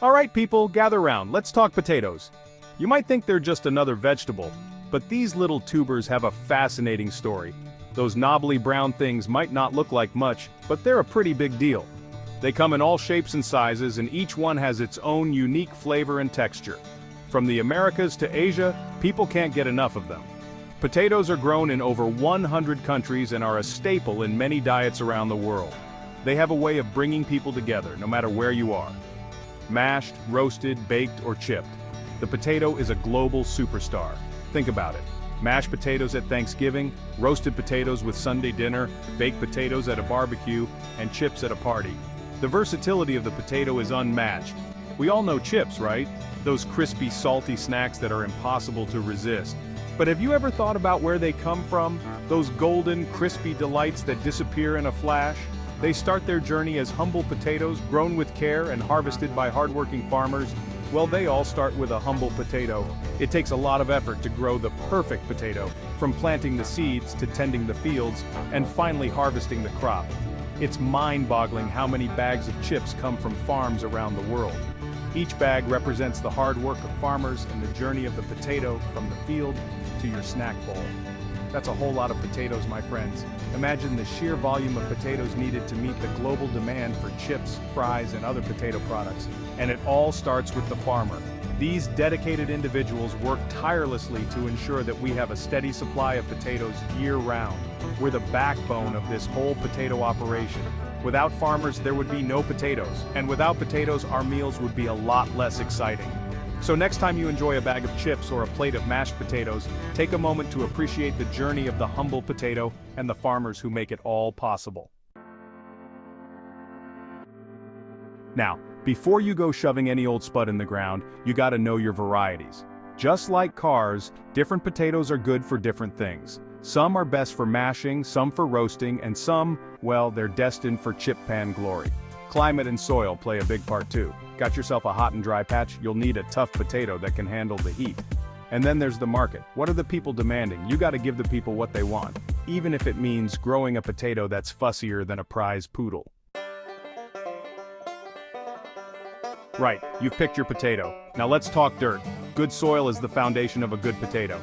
All right, people, gather round. Let's talk potatoes. You might think they're just another vegetable, but these little tubers have a fascinating story. Those knobbly brown things might not look like much, but they're a pretty big deal. They come in all shapes and sizes, and each one has its own unique flavor and texture. From the Americas to Asia, people can't get enough of them. Potatoes are grown in over 100 countries and are a staple in many diets around the world. They have a way of bringing people together, no matter where you are. Mashed, roasted, baked, or chipped, the potato is a global superstar. Think about it. Mashed potatoes at Thanksgiving, roasted potatoes with Sunday dinner, baked potatoes at a barbecue, and chips at a party. The versatility of the potato is unmatched. We all know chips, right? Those crispy, salty snacks that are impossible to resist. But have you ever thought about where they come from? Those golden, crispy delights that disappear in a flash? They start their journey as humble potatoes, grown with care and harvested by hardworking farmers. Well, they all start with a humble potato. It takes a lot of effort to grow the perfect potato, from planting the seeds to tending the fields, and finally harvesting the crop. It's mind-boggling how many bags of chips come from farms around the world. Each bag represents the hard work of farmers and the journey of the potato from the field to your snack bowl. That's a whole lot of potatoes, my friends. Imagine the sheer volume of potatoes needed to meet the global demand for chips, fries, and other potato products. And it all starts with the farmer. These dedicated individuals work tirelessly to ensure that we have a steady supply of potatoes year-round. We're the backbone of this whole potato operation. Without farmers, there would be no potatoes. And without potatoes, our meals would be a lot less exciting. So next time you enjoy a bag of chips or a plate of mashed potatoes, take a moment to appreciate the journey of the humble potato and the farmers who make it all possible. Now, before you go shoving any old spud in the ground, you gotta know your varieties. Just like cars, different potatoes are good for different things. Some are best for mashing, some for roasting, and some, well, they're destined for chip pan glory. Climate and soil play a big part too. Got yourself a hot and dry patch? You'll need a tough potato that can handle the heat. And then there's the market. What are the people demanding? You gotta give the people what they want, even if it means growing a potato that's fussier than a prize poodle. Right, you've picked your potato. Now let's talk dirt. Good soil is the foundation of a good potato.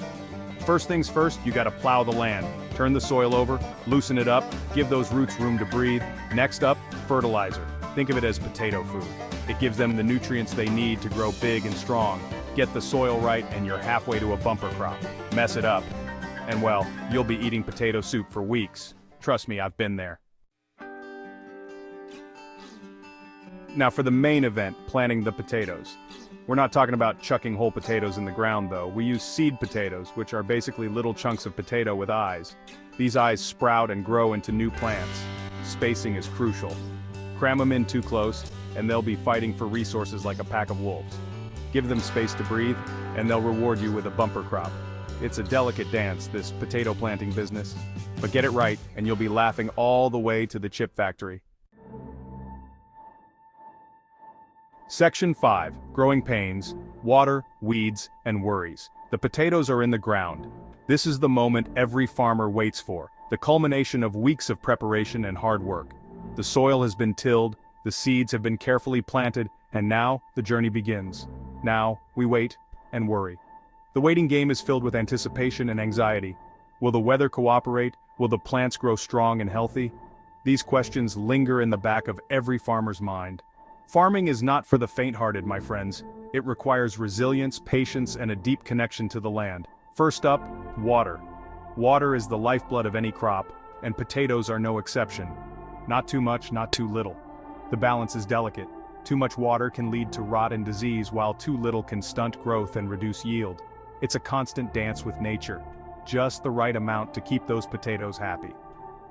First things first, you gotta plow the land. Turn the soil over, loosen it up, give those roots room to breathe. Next up, fertilizer. Think of it as potato food. It gives them the nutrients they need to grow big and strong. Get the soil right and you're halfway to a bumper crop. Mess it up, and well, you'll be eating potato soup for weeks. Trust me, I've been there. Now for the main event, planting the potatoes. We're not talking about chucking whole potatoes in the ground though. We use seed potatoes, which are basically little chunks of potato with eyes. These eyes sprout and grow into new plants. Spacing is crucial. Cram them in too close, and they'll be fighting for resources like a pack of wolves. Give them space to breathe, and they'll reward you with a bumper crop. It's a delicate dance, this potato planting business. But get it right, and you'll be laughing all the way to the chip factory. Section 5, Growing Pains, Water, Weeds, and Worries. The potatoes are in the ground. This is the moment every farmer waits for, the culmination of weeks of preparation and hard work. The soil has been tilled, the seeds have been carefully planted, and now the journey begins. Now, we wait and worry. The waiting game is filled with anticipation and anxiety. Will the weather cooperate? Will the plants grow strong and healthy? These questions linger in the back of every farmer's mind. Farming is not for the faint-hearted, my friends. It requires resilience, patience, and a deep connection to the land. First up, water. Water is the lifeblood of any crop, and potatoes are no exception. Not too much, not too little. The balance is delicate. Too much water can lead to rot and disease, while too little can stunt growth and reduce yield. It's a constant dance with nature. Just the right amount to keep those potatoes happy.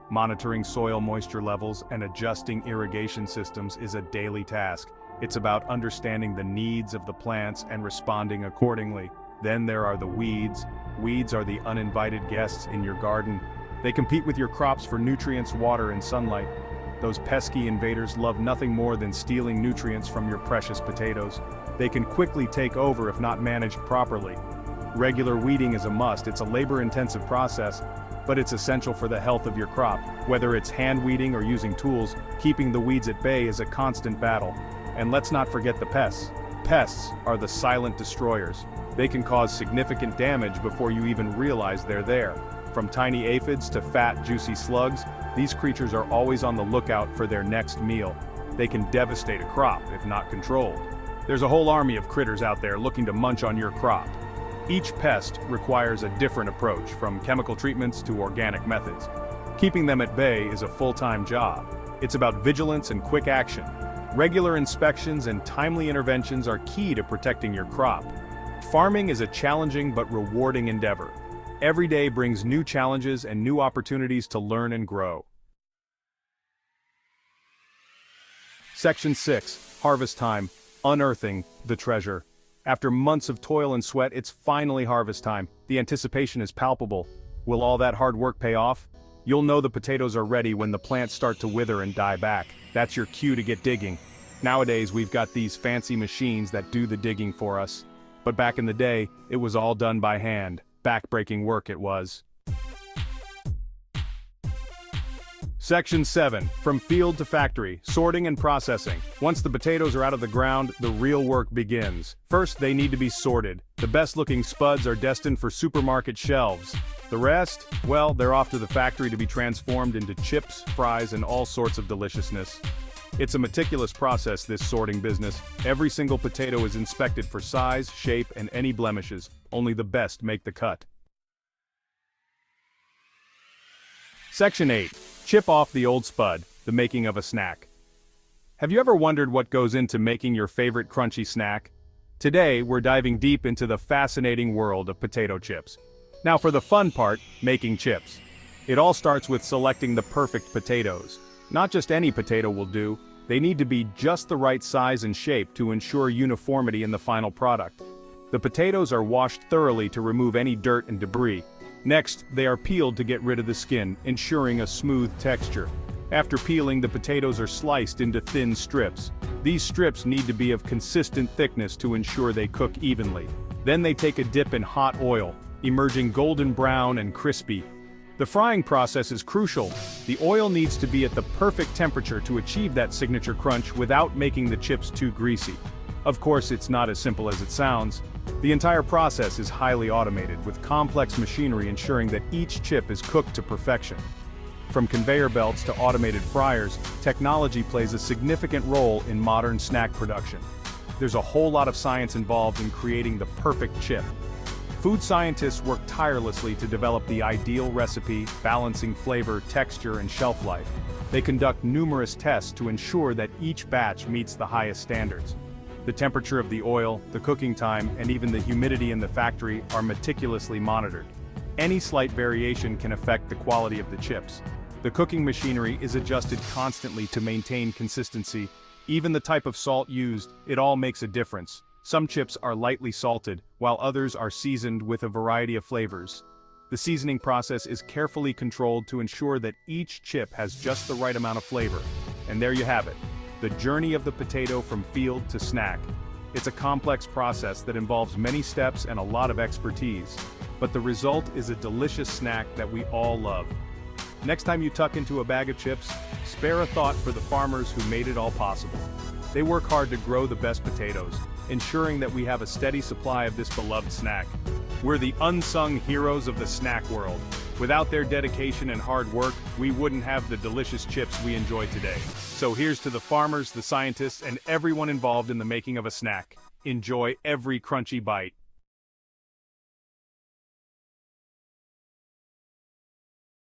Monitoring soil moisture levels and adjusting irrigation systems is a daily task. It's about understanding the needs of the plants and responding accordingly. Then there are the weeds. Weeds are the uninvited guests in your garden. They compete with your crops for nutrients, water, and sunlight. Those pesky invaders love nothing more than stealing nutrients from your precious potatoes. They can quickly take over if not managed properly. Regular weeding is a must. It's a labor-intensive process, but it's essential for the health of your crop. Whether it's hand weeding or using tools, keeping the weeds at bay is a constant battle. And let's not forget the pests. Pests are the silent destroyers. They can cause significant damage before you even realize they're there. From tiny aphids to fat, juicy slugs, these creatures are always on the lookout for their next meal. They can devastate a crop if not controlled. There's a whole army of critters out there looking to munch on your crop. Each pest requires a different approach, from chemical treatments to organic methods. Keeping them at bay is a full-time job. It's about vigilance and quick action. Regular inspections and timely interventions are key to protecting your crop. Farming is a challenging but rewarding endeavor. Every day brings new challenges and new opportunities to learn and grow. Section 6. Harvest time. Unearthing the treasure. After months of toil and sweat, it's finally harvest time. The anticipation is palpable. Will all that hard work pay off? You'll know the potatoes are ready when the plants start to wither and die back. That's your cue to get digging. Nowadays, we've got these fancy machines that do the digging for us. But back in the day, it was all done by hand. Back-breaking work it was. Section 7. From field to factory, sorting and processing. Once the potatoes are out of the ground, the real work begins. First, they need to be sorted. The best-looking spuds are destined for supermarket shelves. The rest, well, they're off to the factory to be transformed into chips, fries, and all sorts of deliciousness. It's a meticulous process, this sorting business. Every single potato is inspected for size, shape, and any blemishes. Only the best make the cut. Section 8. Chip off the old spud, the making of a snack. Have you ever wondered what goes into making your favorite crunchy snack? Today, we're diving deep into the fascinating world of potato chips. Now for the fun part, making chips. It all starts with selecting the perfect potatoes. Not just any potato will do, they need to be just the right size and shape to ensure uniformity in the final product. The potatoes are washed thoroughly to remove any dirt and debris. Next, they are peeled to get rid of the skin, ensuring a smooth texture. After peeling, the potatoes are sliced into thin strips. These strips need to be of consistent thickness to ensure they cook evenly. Then they take a dip in hot oil, emerging golden brown and crispy. The frying process is crucial. The oil needs to be at the perfect temperature to achieve that signature crunch without making the chips too greasy. Of course, it's not as simple as it sounds. The entire process is highly automated, with complex machinery ensuring that each chip is cooked to perfection. From conveyor belts to automated fryers, technology plays a significant role in modern snack production. There's a whole lot of science involved in creating the perfect chip. Food scientists work tirelessly to develop the ideal recipe, balancing flavor, texture, and shelf life. They conduct numerous tests to ensure that each batch meets the highest standards. The temperature of the oil, the cooking time, and even the humidity in the factory are meticulously monitored. Any slight variation can affect the quality of the chips. The cooking machinery is adjusted constantly to maintain consistency. Even the type of salt used, it all makes a difference. Some chips are lightly salted, while others are seasoned with a variety of flavors. The seasoning process is carefully controlled to ensure that each chip has just the right amount of flavor. And there you have it. The journey of the potato from field to snack. It's a complex process that involves many steps and a lot of expertise. But the result is a delicious snack that we all love. Next time you tuck into a bag of chips, spare a thought for the farmers who made it all possible. They work hard to grow the best potatoes, ensuring that we have a steady supply of this beloved snack. We're the unsung heroes of the snack world. Without their dedication and hard work, we wouldn't have the delicious chips we enjoy today. So here's to the farmers, the scientists, and everyone involved in the making of a snack. Enjoy every crunchy bite.